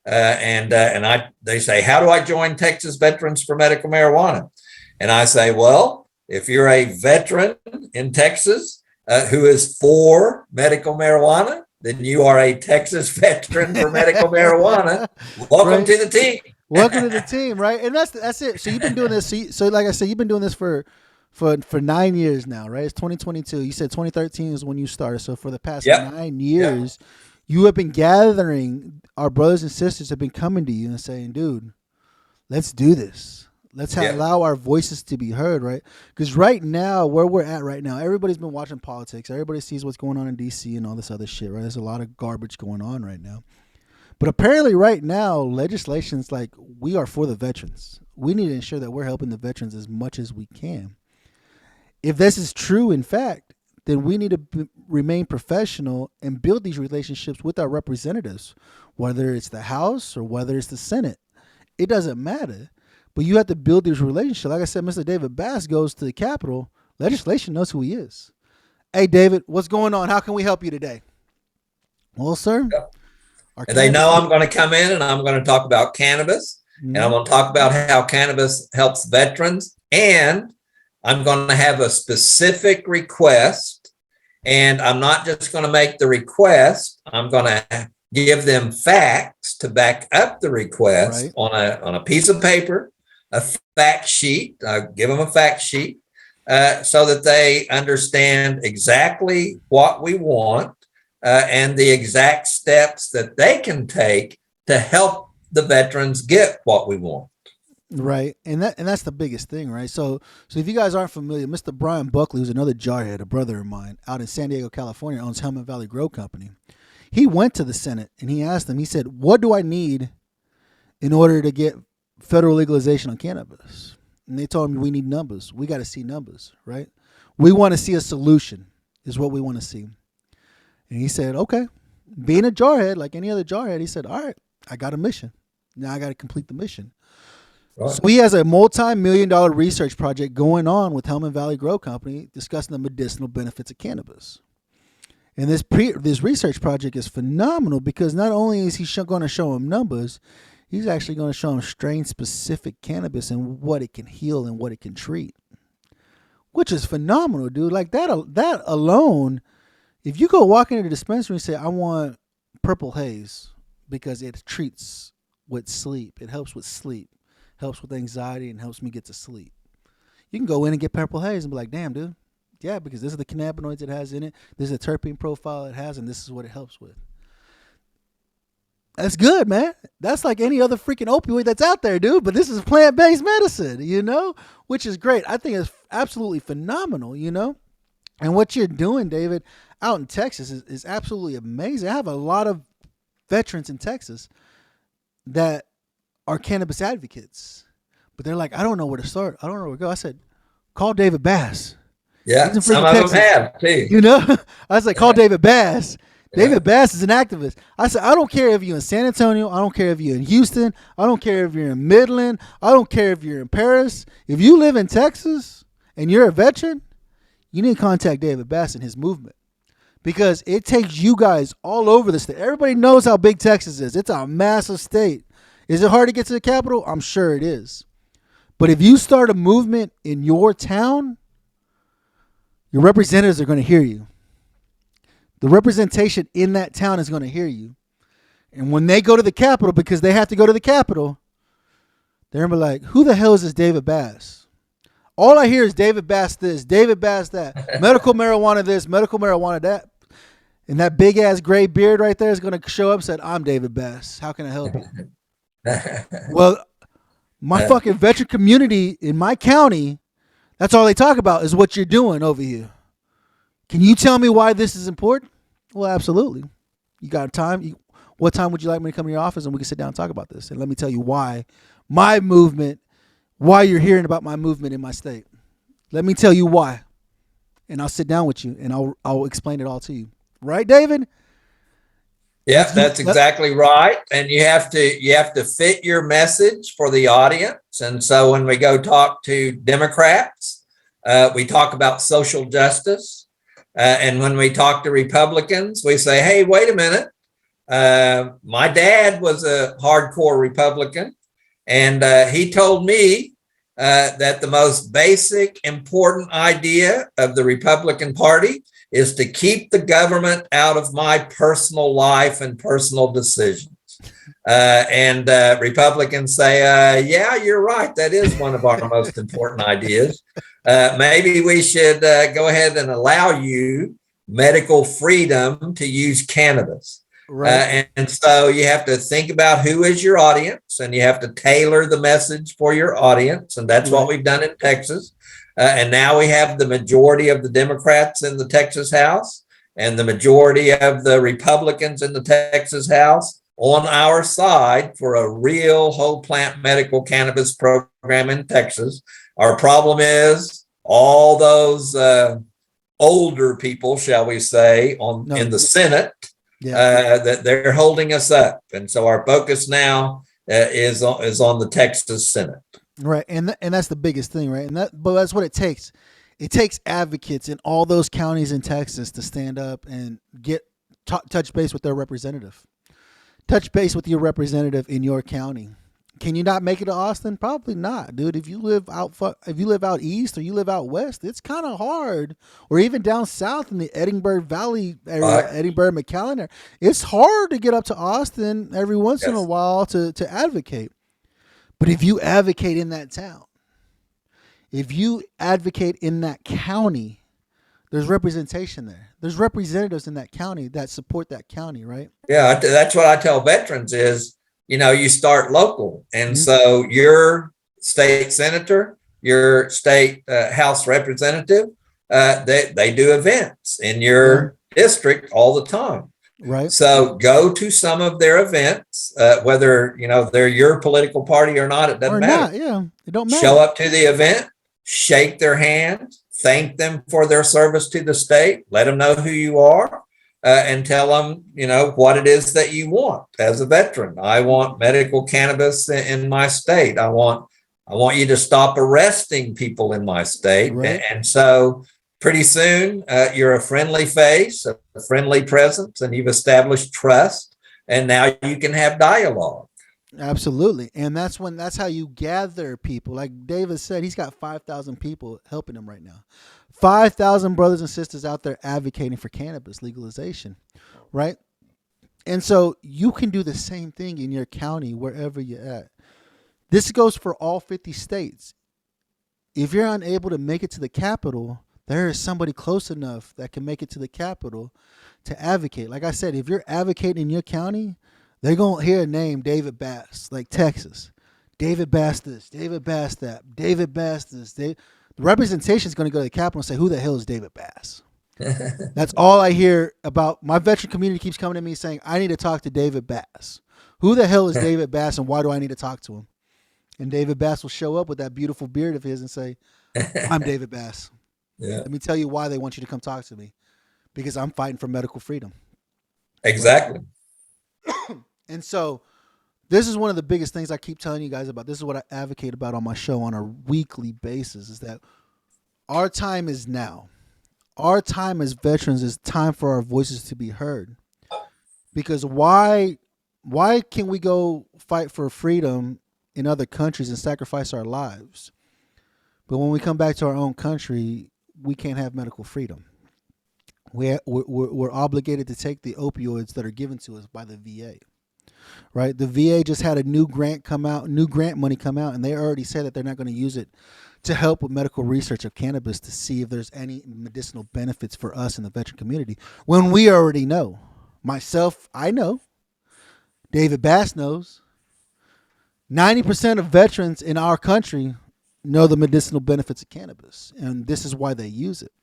They say, how do I join Texas Veterans for Medical Marijuana? And I say, well, if you're a veteran in Texas who is for medical marijuana, then you are a Texas veteran for medical marijuana. Welcome to the team. Welcome to the team, right? And that's it. So you've been doing this. So like I said, you've been doing this for 9 years now, right? It's 2022. You said 2013 is when you started. So for the past 9 years, you have been gathering. Our brothers and sisters have been coming to you and saying, dude, let's do this. Let's allow our voices to be heard, right? Because right now, where we're at right now, everybody's been watching politics. Everybody sees what's going on in D.C. and all this other shit, right? There's a lot of garbage going on right now. But apparently right now, legislation's like, we are for the veterans. We need to ensure that we're helping the veterans as much as we can. If this is true, in fact, then we need to remain professional and build these relationships with our representatives, whether it's the House or whether it's the Senate. It doesn't matter. But you have to build these relationships. Like I said, Mr. David Bass goes to the Capitol. Legislation knows who he is. Hey, David, what's going on? How can we help you today? Well, sir. And they know I'm going to come in and I'm going to talk about cannabis. And I'm going to talk about how cannabis helps veterans. And I'm going to have a specific request. And I'm not just going to make the request. I'm going to give them facts to back up the request on a piece of paper, a fact sheet. I give them a fact sheet so that they understand exactly what we want and the exact steps that they can take to help the veterans get what we want. Right. And that's the biggest thing, right? So if you guys aren't familiar, Mr. Brian Buckley, who's another jarhead, a brother of mine out in San Diego, California, owns Helmet Valley Grow Company. He went to the Senate and he asked them, he said, what do I need in order to get federal legalization on cannabis? And they told him, we need numbers. We got to see numbers, right? We want to see a solution is what we want to see. And he said, okay, being a jarhead, like any other jarhead, he said, all right, I got a mission. Now I got to complete the mission. Right. So he has a multi-million-dollar research project going on with Helmet Valley Grow Company discussing the medicinal benefits of cannabis. And this research project is phenomenal because not only is he going to show him numbers, he's actually going to show him strain-specific cannabis and what it can heal and what it can treat, which is phenomenal, dude. Like that alone, if you go walk into the dispensary and say, I want purple haze because it treats with sleep, it helps with sleep, helps with anxiety, and helps me get to sleep. You can go in and get purple haze and be like, damn, dude. Yeah, because this is the cannabinoids it has in it. This is the terpene profile it has, and this is what it helps with. That's good, man. That's like any other freaking opioid that's out there, dude. But this is plant-based medicine, which is great. I think it's absolutely phenomenal, And what you're doing, David, out in Texas is absolutely amazing. I have a lot of veterans in Texas that are cannabis advocates, but they're like, I don't know where to start. I don't know where to go. I said, call David Bass. Yeah, some of them have too. I was like, call David Bass. David Bass is an activist. I said, I don't care if you're in San Antonio. I don't care if you're in Houston. I don't care if you're in Midland. I don't care if you're in Paris. If you live in Texas and you're a veteran, you need to contact David Bass and his movement because it takes you guys all over the state. Everybody knows how big Texas is. It's a massive state. Is it hard to get to the Capitol? I'm sure it is. But if you start a movement in your town, your representatives are going to hear you. The representation in that town is going to hear you. And when they go to the Capitol, because they have to go to the Capitol, they're going to be like, who the hell is this David Bass? All I hear is David Bass this, David Bass that, medical marijuana this, medical marijuana that. And that big-ass gray beard right there is going to show up and say, I'm David Bass. How can I help you? Well, my fucking veteran community in my county, that's all they talk about is what you're doing over here. Can you tell me why this is important? Well, absolutely. You got time? What time would you like me to come to your office and we can sit down and talk about this? And let me tell you why my movement, why you're hearing about my movement in my state. Let me tell you why. and I'll sit down with you and I'll explain it all to you. Right, David? Yeah, that's exactly right. And you have to fit your message for the audience. And so when we go talk to Democrats, we talk about social justice. And when we talk to Republicans, we say, hey, wait a minute. My dad was a hardcore Republican, and he told me that the most basic, important idea of the Republican Party is to keep the government out of my personal life and personal decisions. And Republicans say, yeah, you're right. That is one of our most important ideas. Maybe we should go ahead and allow you medical freedom to use cannabis. Right. And so you have to think about who is your audience, and you have to tailor the message for your audience. And that's what we've done in Texas. And now we have the majority of the Democrats in the Texas House and the majority of the Republicans in the Texas House on our side for a real whole plant medical cannabis program in Texas. Our problem is all those older people, shall we say, in the Senate, that they're holding us up. And so our focus now is on the Texas Senate. Right, and that's the biggest thing, right? But that's what it takes. It takes advocates in all those counties in Texas to stand up and get touch base with their representative. Touch base with your representative in your county. Can you not make it to Austin? Probably not, dude. If you live out east or you live out west, it's kind of hard. Or even down south in the Edinburgh Valley area, Edinburgh, McAllen area, it's hard to get up to Austin every once in a while to advocate. But if you advocate in that town, if you advocate in that county, there's representation there. There's representatives in that county that support that county, right? Yeah, that's what I tell veterans is, you start local. And so your state senator, your state House representative, they do events in your district all the time. Right. So go to some of their events, whether they're your political party or not. It doesn't matter. It don't matter. Show up to the event, shake their hand, thank them for their service to the state, let them know who you are, and tell them what it is that you want as a veteran. I want medical cannabis in my state. I want you to stop arresting people in my state, right. And so. Pretty soon, you're a friendly face, a friendly presence, and you've established trust. And now you can have dialogue. Absolutely. And that's how you gather people. Like David said, he's got 5,000 people helping him right now. 5,000 brothers and sisters out there advocating for cannabis legalization, right? And so you can do the same thing in your county, wherever you're at. This goes for all 50 states. If you're unable to make it to the capital, there is somebody close enough that can make it to the capital to advocate. Like I said, if you're advocating in your county, they're going to hear a name, David Bass, like Texas. David Bass this, David Bass that, David Bass this. The representation is going to go to the capital and say, who the hell is David Bass? That's all I hear about. My veteran community keeps coming to me saying, I need to talk to David Bass. Who the hell is David Bass and why do I need to talk to him? And David Bass will show up with that beautiful beard of his and say, I'm David Bass. Yeah. Let me tell you why they want you to come talk to me. Because I'm fighting for medical freedom. Exactly. And so this is one of the biggest things I keep telling you guys about. This is what I advocate about on my show on a weekly basis, is that our time is now. Our time as veterans is time for our voices to be heard. Because why can we go fight for freedom in other countries and sacrifice our lives? But when we come back to our own country, we can't have medical freedom. We're obligated to take the opioids that are given to us by the VA, right? The VA just had a new grant money come out, and they already said that they're not going to use it to help with medical research of cannabis to see if there's any medicinal benefits for us in the veteran community. When we already know. Myself, I know. David Bass knows. 90% of veterans in our country know the medicinal benefits of cannabis, and this is why they use it.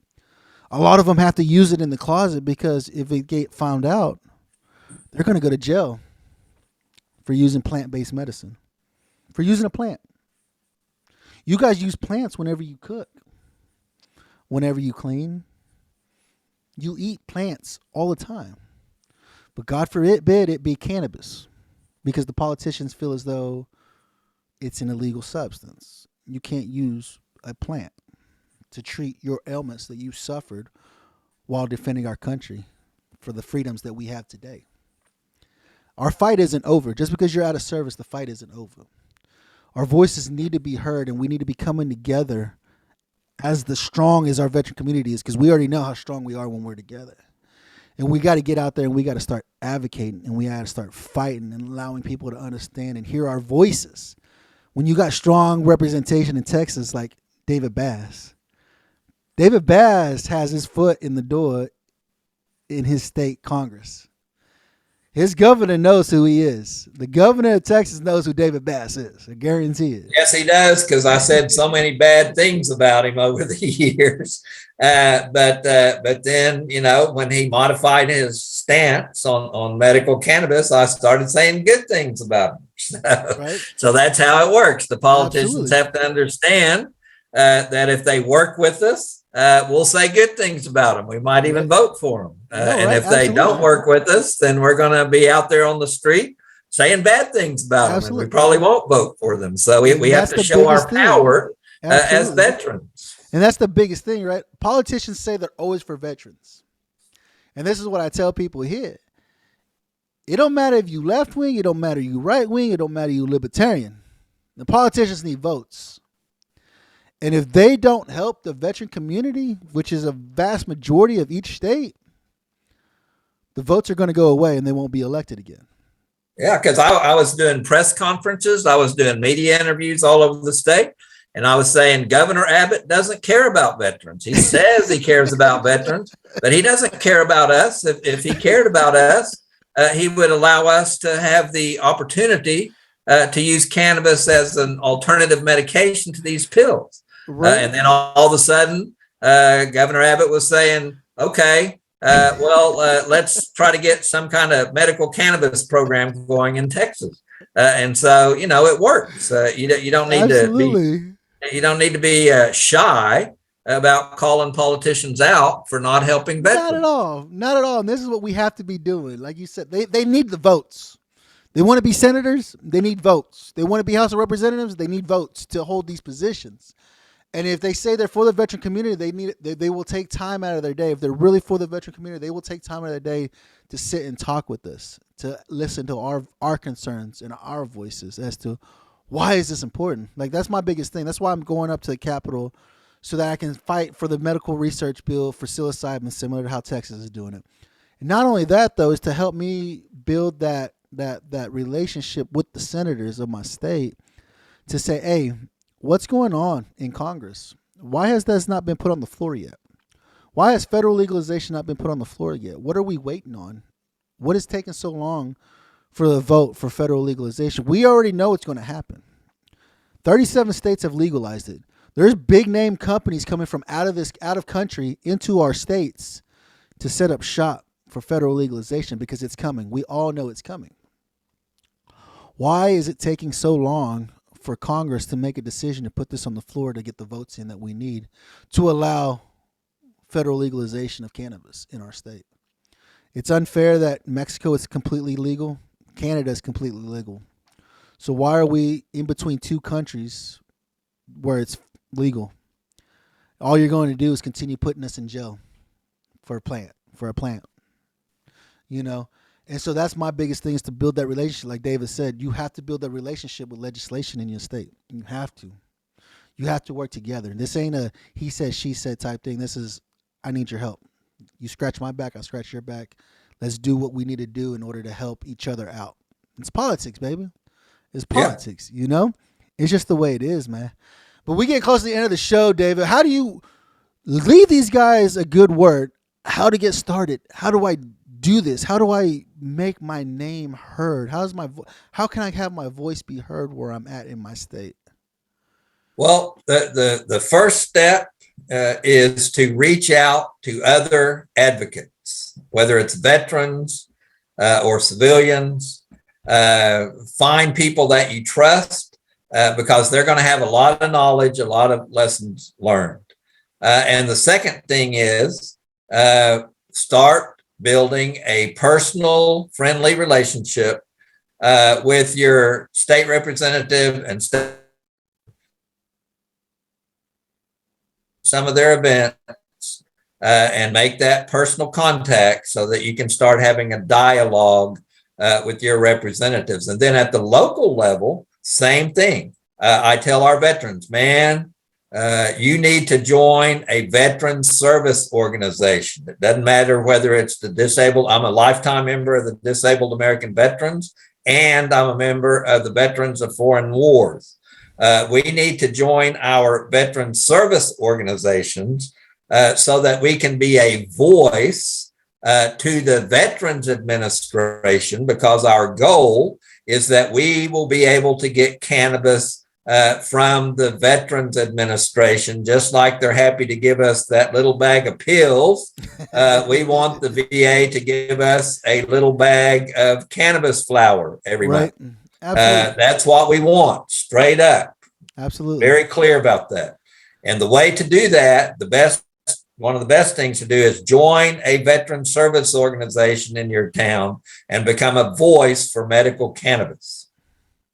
A lot of them have to use it in the closet because if it get found out, they're going to go to jail for using plant-based medicine, for using a plant. You guys use plants whenever you cook, whenever you clean, You eat plants all the time. But God forbid it be cannabis, because the politicians feel as though it's an illegal substance. You can't use a plant to treat your ailments that you suffered while defending our country for the freedoms that we have today. Our fight isn't over. Just because you're out of service, the fight isn't over. Our voices need to be heard, and we need to be coming together as the strong as our veteran community is, because we already know how strong we are when we're together. And we got to get out there and we got to start advocating, and we got to start fighting and allowing people to understand and hear our voices. When you got strong representation in Texas like David Bass has his foot in the door in his state Congress. His governor knows who he is. The governor of Texas knows who David Bass is. I guarantee it. Yes, he does, because I said so many bad things about him over the years. But then, when he modified his stance on medical cannabis, I started saying good things about him. Right. So that's how it works. The politicians Absolutely. have to understand that if they work with us, we'll say good things about them. We might even vote for them. And if they don't work with us, then we're going to be out there on the street saying bad things about them. And we probably won't vote for them. So we have to show our power as veterans. And that's the biggest thing, right? Politicians say they're always for veterans. And this is what I tell people here. It don't matter if you left wing, it don't matter you right wing, it don't matter you libertarian. The politicians need votes. And if they don't help the veteran community, which is a vast majority of each state, the votes are going to go away and they won't be elected again. Yeah, because I was doing press conferences. I was doing media interviews all over the state. And I was saying Governor Abbott doesn't care about veterans. He says he cares about veterans, but he doesn't care about us. If he cared about us, he would allow us to have the opportunity to use cannabis as an alternative medication to these pills. Right. And then all of a sudden, Governor Abbott was saying, okay, let's try to get some kind of medical cannabis program going in Texas. And so, it works. You don't need to be shy about calling politicians out for not helping veterans. Not at all. And this is what we have to be doing. Like you said, they need the votes. They want to be senators. They need votes. They want to be House of Representatives. They need votes to hold these positions. And if they say they're for the veteran community, they will take time out of their day. If they're really for the veteran community, they will take time out of their day to sit and talk with us, to listen to our concerns and our voices as to why is this important. Like, that's my biggest thing. That's why I'm going up to the Capitol, so that I can fight for the medical research bill for psilocybin, similar to how Texas is doing it. And not only that, though, is to help me build that relationship with the senators of my state to say, hey, what's going on in Congress? Why has this not been put on the floor yet? Why has federal legalization not been put on the floor yet? What are we waiting on? What is taking so long for the vote for federal legalization? We already know it's going to happen. 37 states have legalized it. There's big name companies coming from out of country into our states to set up shop for federal legalization because it's coming. We all know it's coming. Why is it taking so long for Congress to make a decision to put this on the floor to get the votes in that we need to allow federal legalization of cannabis in our state? It's unfair that Mexico is completely legal. Canada is completely legal. So why are we in between two countries where it's legal? All you're going to do is continue putting us in jail for a plant. And so that's my biggest thing, is to build that relationship. Like David said, you have to build that relationship with legislation in your state. You have to work together. This ain't a he said, she said type thing. This is, I need your help. You scratch my back, I scratch your back. Let's do what we need to do in order to help each other out. It's politics, baby. It's politics, It's just the way it is, man. But we get close to the end of the show, David. How do you leave these guys a good word? How to get started? How do I do this? How do I make my name heard? How can I have my voice be heard where I'm at in my state? Well, the first step is to reach out to other advocates, whether it's veterans or civilians. Find people that you trust because they're going to have a lot of knowledge, a lot of lessons learned. And the second thing is start building a personal, friendly relationship with your state representative and some of their events and make that personal contact so that you can start having a dialogue with your representatives. And then at the local level, same thing. I tell our veterans, man, you need to join a veteran service organization. It doesn't matter whether it's the disabled. I'm a lifetime member of the Disabled American Veterans, and I'm a member of the Veterans of Foreign Wars. We need to join our veteran service organizations so that we can be a voice to the Veterans Administration, because our goal is that we will be able to get cannabis from the Veterans Administration, just like they're happy to give us that little bag of pills. We want the VA to give us a little bag of cannabis flower every month. That's what we want, straight up. Absolutely. Very clear about that. And the way to do that, one of the best things to do is join a veteran service organization in your town and become a voice for medical cannabis.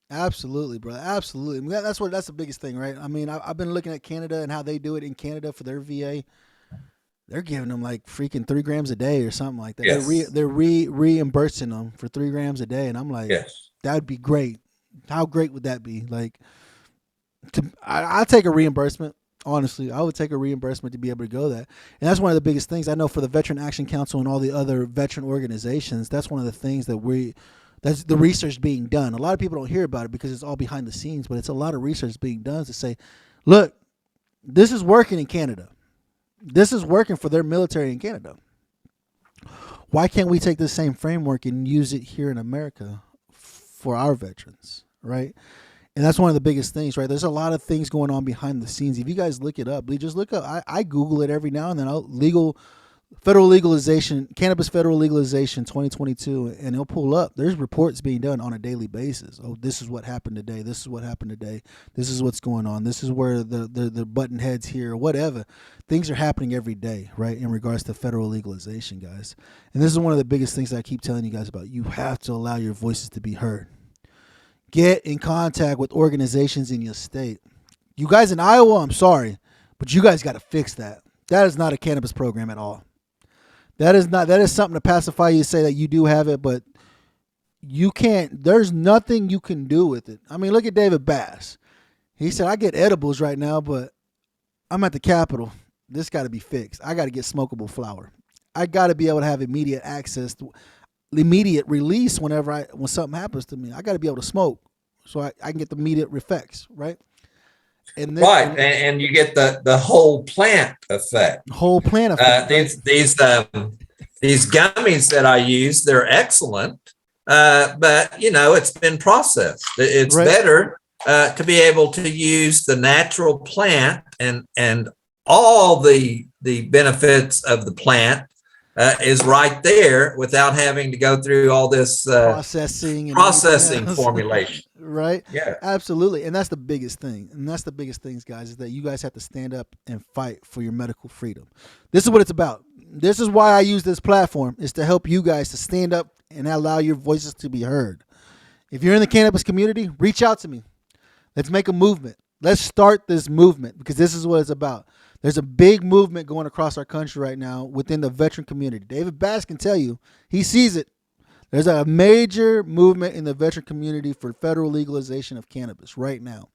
Absolutely, bro. Absolutely. That's the biggest thing, right? I mean, I've been looking at Canada and how they do it in Canada for their VA. They're giving them like freaking 3 grams a day or something like that. Yes. They're reimbursing them for 3 grams a day, and I'm like, yes, that'd be great. How great would that be? Like, I'll take a reimbursement. Honestly, I would take a reimbursement to be able to go that. And that's one of the biggest things I know for the Veteran Action Council and all the other veteran organizations. That's one of the things that's the research being done. A lot of people don't hear about it because it's all behind the scenes, but it's a lot of research being done to say, look, this is working in Canada. This is working for their military in Canada. Why can't we take this same framework and use it here in America for our veterans, right? And that's one of the biggest things, right? There's a lot of things going on behind the scenes. If you guys look it up, just look up. I Google it every now and then. Federal legalization, cannabis federal legalization 2022, and it'll pull up. There's reports being done on a daily basis. Oh, this is what happened today. This is what happened today. This is what's going on. This is where the button heads here, whatever. Things are happening every day, right, in regards to federal legalization, guys. And this is one of the biggest things that I keep telling you guys about. You have to allow your voices to be heard. Get in contact with organizations in your state. You guys in Iowa, I'm sorry, but you guys got to fix that. That is not a cannabis program at all. That is something to pacify you, say that you do have it, but you can't, there's nothing you can do with it. I mean, look at David Bass. He said, I get edibles right now, but I'm at the Capitol. This got to be fixed. I got to get smokable flower. I got to be able to have immediate access to immediate release when something happens to me. I got to be able to smoke so I can get the immediate effects, right? And then, right, and you get the whole plant effect. These gummies that I use, they're excellent, but it's been processed. It's right. Better to be able to use the natural plant and all the benefits of the plant is right there without having to go through all this processing formulation. Right? Yeah, absolutely. And that's the biggest thing. And that's the biggest things, guys, is that you guys have to stand up and fight for your medical freedom. This is what it's about. This is why I use this platform, is to help you guys to stand up and allow your voices to be heard. If you're in the cannabis community, reach out to me. Let's make a movement. Let's start this movement, because this is what it's about. There's a big movement going across our country right now within the veteran community. David Bass can tell you, he sees it. There's a major movement in the veteran community for federal legalization of cannabis right now.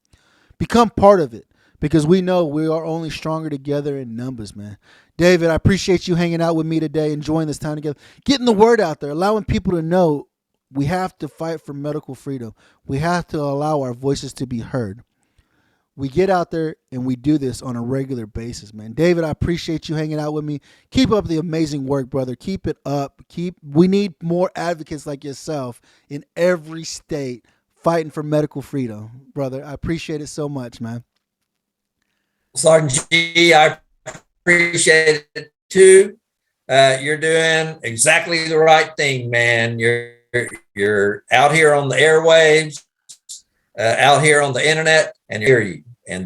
Become part of it, because we know we are only stronger together in numbers, man. David, I appreciate you hanging out with me today, enjoying this time together, getting the word out there, allowing people to know we have to fight for medical freedom. We have to allow our voices to be heard. We get out there and we do this on a regular basis, man. David, I appreciate you hanging out with me. Keep up the amazing work, brother. Keep it up. We need more advocates like yourself in every state fighting for medical freedom, brother. I appreciate it so much, man. Sergeant G, I appreciate it too. You're doing exactly the right thing, man. You're out here on the airwaves, out here on the internet, and hear you. And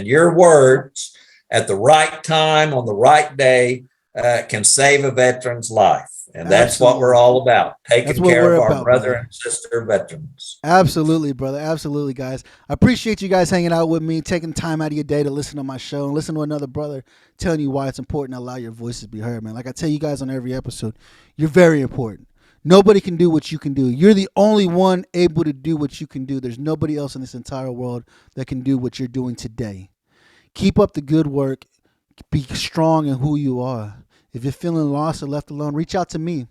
your words at the right time on the right day can save a veteran's life. And that's what we're all about, taking care of our brother and sister veterans. Absolutely, brother. Absolutely, guys. I appreciate you guys hanging out with me, taking time out of your day to listen to my show and listen to another brother telling you why it's important to allow your voices to be heard, man. Like I tell you guys on every episode, you're very important. Nobody can do what you can do. You're the only one able to do what you can do. There's nobody else in this entire world that can do what you're doing today. Keep up the good work. Be strong in who you are. If you're feeling lost or left alone, reach out to me.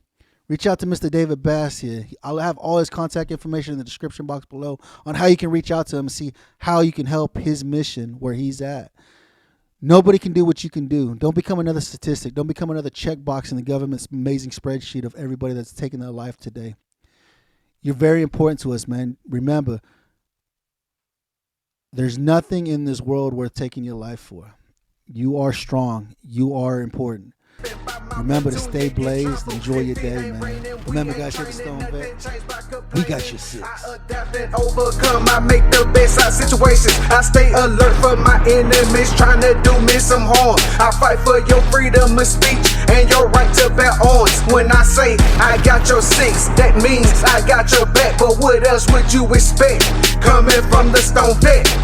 Reach out to Mr. David Bass here. I'll have all his contact information in the description box below on how you can reach out to him and see how you can help his mission where he's at. Nobody can do what you can do. Don't become another statistic. Don't become another checkbox in the government's amazing spreadsheet of everybody that's taking their life today. You're very important to us, man. Remember, there's nothing in this world worth taking your life for. You are strong. You are important. Remember to stay blazed. Enjoy your day, man. Remember, guys, you're the Stone Vet. We got your six. I adapt and overcome. I make the best out of situations. I stay alert for my enemies trying to do me some harm. I fight for your freedom of speech and your right to bear arms. When I say I got your six, that means I got your back. But what else would you expect coming from the Stone Vet?